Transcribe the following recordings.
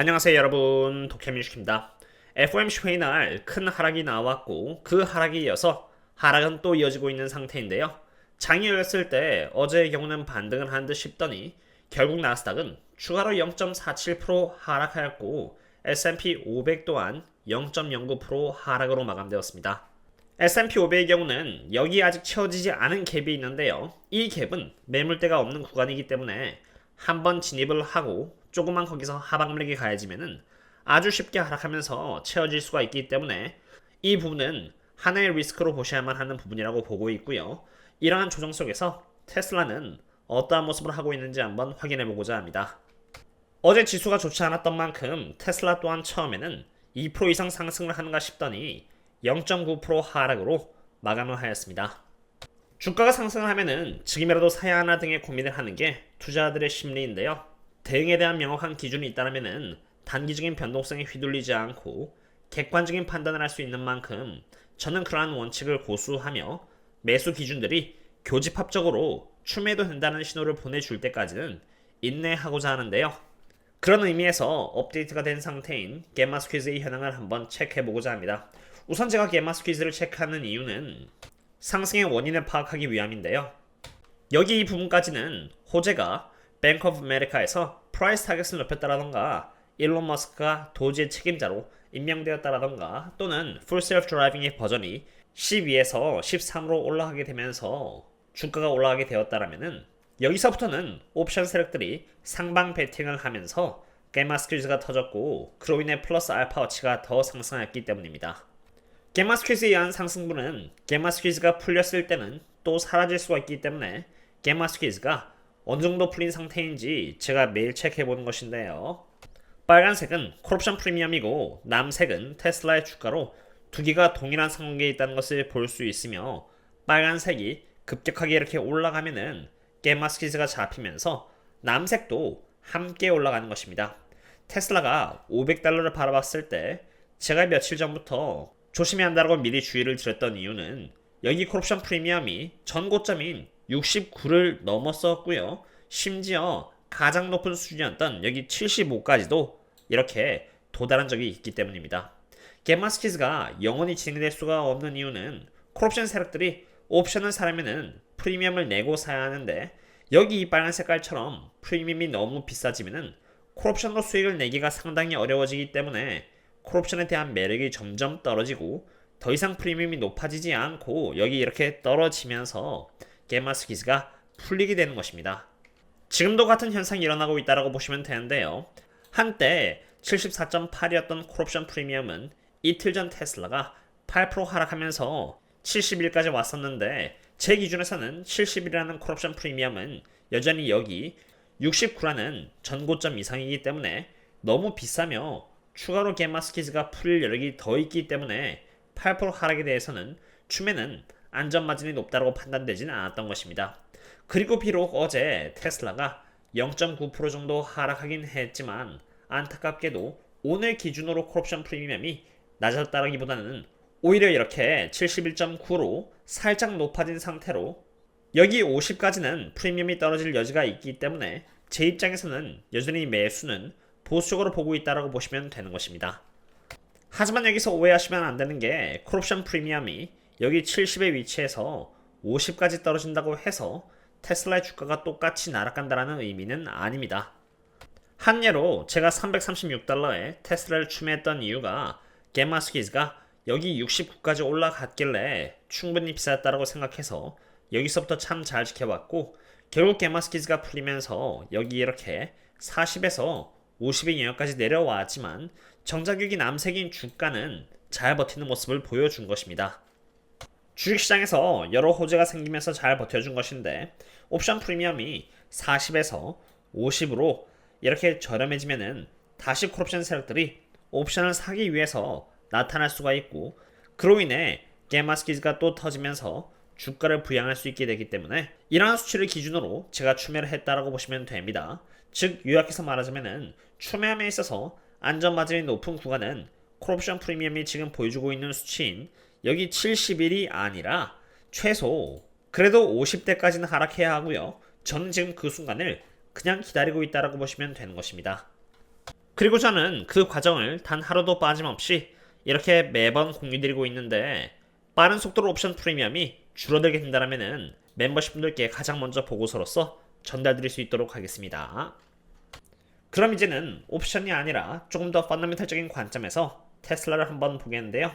안녕하세요 여러분, 도케민슈입니다. FOMC 회의 날 큰 하락이 나왔고 그 하락에 이어서 하락은 또 이어지고 있는 상태인데요. 장이 열렸을 때 어제의 경우는 반등을 한 듯 싶더니 결국 나스닥은 추가로 0.47% 하락하였고 S&P 500 또한 0.09% 하락으로 마감되었습니다. S&P 500의 경우는 여기 아직 채워지지 않은 갭이 있는데요. 이 갭은 매물대가 없는 구간이기 때문에 한번 진입을 하고 조금만 거기서 하방물리기 가해지면은 아주 쉽게 하락하면서 채워질 수가 있기 때문에 이 부분은 하나의 리스크로 보셔야만 하는 부분이라고 보고 있고요. 이러한 조정 속에서 테슬라는 어떠한 모습을 하고 있는지 한번 확인해 보고자 합니다. 어제 지수가 좋지 않았던 만큼 테슬라 또한 처음에는 2% 이상 상승을 하는가 싶더니 0.9% 하락으로 마감을 하였습니다. 주가가 상승을 하면은 지금이라도 사야 하나 등의 고민을 하는 게 투자자들의 심리인데요. 대응에 대한 명확한 기준이 있다면은 단기적인 변동성에 휘둘리지 않고 객관적인 판단을 할 수 있는 만큼 저는 그러한 원칙을 고수하며 매수 기준들이 교집합적으로 추매도 된다는 신호를 보내줄 때까지는 인내하고자 하는데요. 그런 의미에서 업데이트가 된 상태인 gemma squeeze의 현황을 한번 체크해보고자 합니다. 우선 제가 gemma squeeze를 체크하는 이유는 상승의 원인을 파악하기 위함인데요. 여기 이 부분까지는 호재가 뱅크 오브 아메리카에서 프라이스 타겟을 높였다라던가 일론 머스크가 도지의 책임자로 임명되었다라던가 또는 풀 셀프 드라이빙의 버전이 12에서 13으로 올라가게 되면서 주가가 올라가게 되었다라면은 여기서부터는 옵션 세력들이 상방 베팅을 하면서 게마 스퀴즈가 터졌고 그로 인해 플러스 알파워치가 더 상승했기 때문입니다. 게마 스퀴즈에 의한 상승분은 게마 스퀴즈가 풀렸을 때는 또 사라질 수가 있기 때문에 게마 스퀴즈가 어느 정도 풀린 상태인지 제가 매일 체크해보는 것인데요. 빨간색은 콜옵션 프리미엄이고 남색은 테슬라의 주가로 두 개가 동일한 상황에 있다는 것을 볼 수 있으며 빨간색이 급격하게 이렇게 올라가면은 게마 스퀴즈가 잡히면서 남색도 함께 올라가는 것입니다. 테슬라가 500달러를 바라봤을 때 제가 며칠 전부터 조심해야 한다고 미리 주의를 드렸던 이유는 여기 콜옵션 프리미엄이 전 고점인 69를 넘었었고요. 심지어 가장 높은 수준이었던 여기 75까지도 이렇게 도달한 적이 있기 때문입니다. 겟마스키즈가 영원히 진행될 수가 없는 이유는 콜옵션 세력들이 옵션을 사려면은 프리미엄을 내고 사야 하는데 여기 이 빨간 색깔처럼 프리미엄이 너무 비싸지면은 콜옵션으로 수익을 내기가 상당히 어려워지기 때문에 콜옵션에 대한 매력이 점점 떨어지고 더 이상 프리미엄이 높아지지 않고 여기 이렇게 떨어지면서 겟마스키즈가 풀리게 되는 것입니다. 지금도 같은 현상이 일어나고 있다고 보시면 되는데요. 한때 74.8이었던 콜옵션 프리미엄은 이틀 전 테슬라가 8% 하락하면서 71까지 왔었는데 제 기준에서는 70이라는 콜옵션 프리미엄은 여전히 여기 69라는 전고점 이상이기 때문에 너무 비싸며 추가로 겟마스키즈가 풀릴 여력이 더 있기 때문에 8% 하락에 대해서는 추매는 안전마진이 높다고 판단되지는 않았던 것입니다. 그리고 비록 어제 테슬라가 0.9% 정도 하락하긴 했지만 안타깝게도 오늘 기준으로 콜옵션 프리미엄이 낮았다기보다는 오히려 이렇게 71.9로 살짝 높아진 상태로 여기 50까지는 프리미엄이 떨어질 여지가 있기 때문에 제 입장에서는 여전히 매수는 보수적으로 보고 있다고 보시면 되는 것입니다. 하지만 여기서 오해하시면 안 되는 게 콜옵션 프리미엄이 여기 70의 위치에서 50까지 떨어진다고 해서 테슬라의 주가가 똑같이 날아간다는 의미는 아닙니다. 한 예로 제가 336달러에 테슬라를 추매했던 이유가 게마 스퀴즈가 여기 69까지 올라갔길래 충분히 비쌌다고 생각해서 여기서부터 참 잘 지켜봤고 결국 게마 스퀴즈가 풀리면서 여기 이렇게 40에서 50의 영역까지 내려왔지만 정작 여기 남색인 주가는 잘 버티는 모습을 보여준 것입니다. 주식시장에서 여러 호재가 생기면서 잘 버텨준 것인데 옵션 프리미엄이 40에서 50으로 이렇게 저렴해지면은 다시 콜옵션 세력들이 옵션을 사기 위해서 나타날 수가 있고 그로 인해 게마스키즈가 또 터지면서 주가를 부양할 수 있게 되기 때문에 이러한 수치를 기준으로 제가 추매를 했다라고 보시면 됩니다. 즉 요약해서 말하자면은 추매함에 있어서 안전마진이 높은 구간은 콜옵션 프리미엄이 지금 보여주고 있는 수치인 여기 70일이 아니라 최소 그래도 50대까지는 하락해야 하고요. 저는 지금 그 순간을 그냥 기다리고 있다라고 보시면 되는 것입니다. 그리고 저는 그 과정을 단 하루도 빠짐없이 이렇게 매번 공유드리고 있는데 빠른 속도로 옵션 프리미엄이 줄어들게 된다면은 멤버십 분들께 가장 먼저 보고서로서 전달드릴 수 있도록 하겠습니다. 그럼 이제는 옵션이 아니라 조금 더 펀더멘탈적인 관점에서 테슬라를 한번 보겠는데요.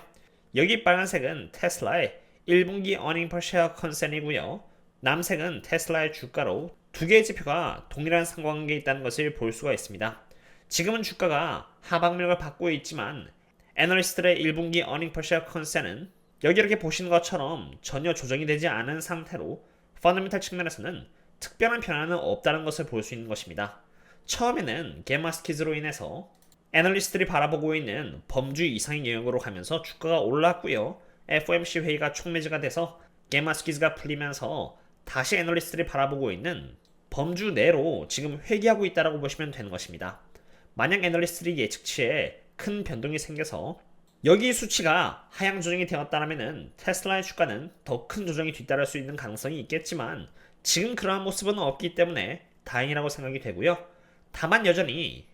여기 빨간색은 테슬라의 1분기 어닝 퍼 쉐어 컨센이고요. 남색은 테슬라의 주가로 두 개의 지표가 동일한 상관관계에 있다는 것을 볼 수가 있습니다. 지금은 주가가 하방력을 받고 있지만 애널리스트들의 1분기 어닝 퍼 쉐어 컨센은 여기 이렇게 보시는 것처럼 전혀 조정이 되지 않은 상태로 펀더멘탈 측면에서는 특별한 변화는 없다는 것을 볼 수 있는 것입니다. 처음에는 갬마 스퀴즈로 인해서 애널리스트들이 바라보고 있는 범주 이상의 영역으로 가면서 주가가 올랐고요. FOMC 회의가 촉매제가 돼서 갬마 스퀴즈가 풀리면서 다시 애널리스트들이 바라보고 있는 범주 내로 지금 회귀하고 있다고 보시면 되는 것입니다. 만약 애널리스트들이 예측치에 큰 변동이 생겨서 여기 수치가 하향 조정이 되었다면 테슬라의 주가는 더 큰 조정이 뒤따를 수 있는 가능성이 있겠지만 지금 그러한 모습은 없기 때문에 다행이라고 생각이 되고요. 다만 여전히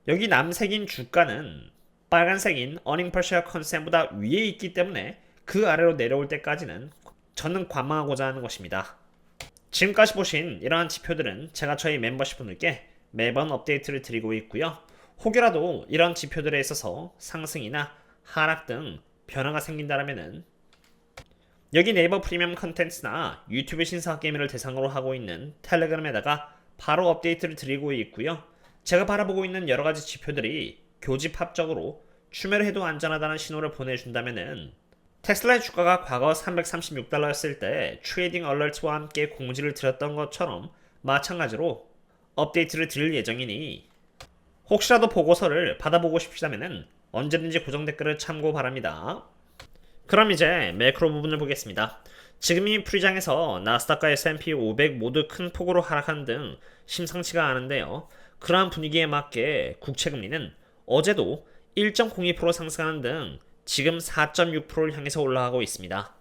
여기 남색인 주가는 빨간색인 어닝 퍼 쉐어 컨센보다 위에 있기 때문에 그 아래로 내려올 때까지는 저는 관망하고자 하는 것입니다. 지금까지 보신 이러한 지표들은 제가 저희 멤버십 분들께 매번 업데이트를 드리고 있고요. 혹여라도 이런 지표들에 있어서 상승이나 하락 등 변화가 생긴다면 여기 네이버 프리미엄 컨텐츠나 유튜브 신사학 게임을 대상으로 하고 있는 텔레그램에다가 바로 업데이트를 드리고 있고요. 제가 바라보고 있는 여러가지 지표들이 교집합적으로 추매를 해도 안전하다는 신호를 보내준다면 테슬라의 주가가 과거 336달러였을 때 트레이딩 얼러트와 함께 공지를 드렸던 것처럼 마찬가지로 업데이트를 드릴 예정이니 혹시라도 보고서를 받아보고 싶으시다면 언제든지 고정 댓글을 참고 바랍니다. 그럼 이제 매크로 부분을 보겠습니다. 지금 이 프리장에서 나스닥과 S&P 500 모두 큰 폭으로 하락한 등 심상치가 않은데요. 그러한 분위기에 맞게 국채금리는 어제도 1.02% 상승하는 등 지금 4.6%를 향해서 올라가고 있습니다.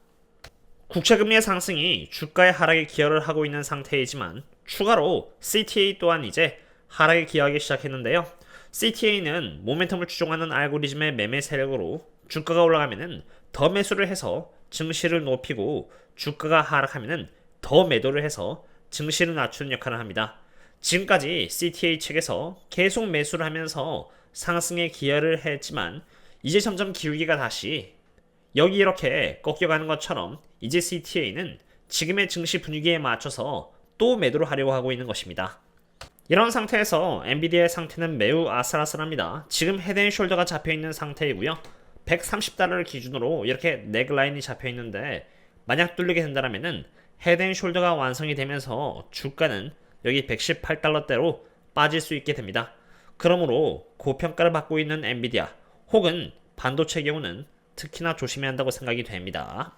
국채금리의 상승이 주가의 하락에 기여를 하고 있는 상태이지만 추가로 CTA 또한 이제 하락에 기여하기 시작했는데요. CTA는 모멘텀을 추종하는 알고리즘의 매매 세력으로 주가가 올라가면 더 매수를 해서 증시를 높이고 주가가 하락하면 더 매도를 해서 증시를 낮추는 역할을 합니다. 지금까지 CTA 측에서 계속 매수를 하면서 상승에 기여를 했지만 이제 점점 기울기가 다시 여기 이렇게 꺾여가는 것처럼 이제 CTA는 지금의 증시 분위기에 맞춰서 또 매도를 하려고 하고 있는 것입니다. 이런 상태에서 엔비디아의 상태는 매우 아슬아슬합니다. 지금 헤드앤숄더가 잡혀있는 상태이고요. 130달러를 기준으로 이렇게 넥라인이 잡혀있는데 만약 뚫리게 된다면 헤드앤숄더가 완성이 되면서 주가는 여기 118달러대로 빠질 수 있게 됩니다. 그러므로 고평가를 받고 있는 엔비디아 혹은 반도체의 경우는 특히나 조심해야 한다고 생각이 됩니다.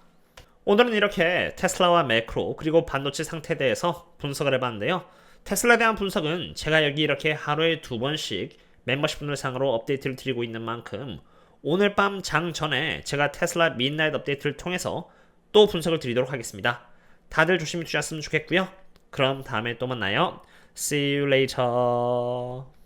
오늘은 이렇게 테슬라와 매크로 그리고 반도체 상태에 대해서 분석을 해봤는데요. 테슬라에 대한 분석은 제가 여기 이렇게 하루에 2번씩 멤버십 분들 상으로 업데이트를 드리고 있는 만큼 오늘 밤 장 전에 제가 테슬라 midnight 업데이트를 통해서 또 분석을 드리도록 하겠습니다. 다들 조심히 투자했으면 좋겠고요. 그럼 다음에 또 만나요. See you later.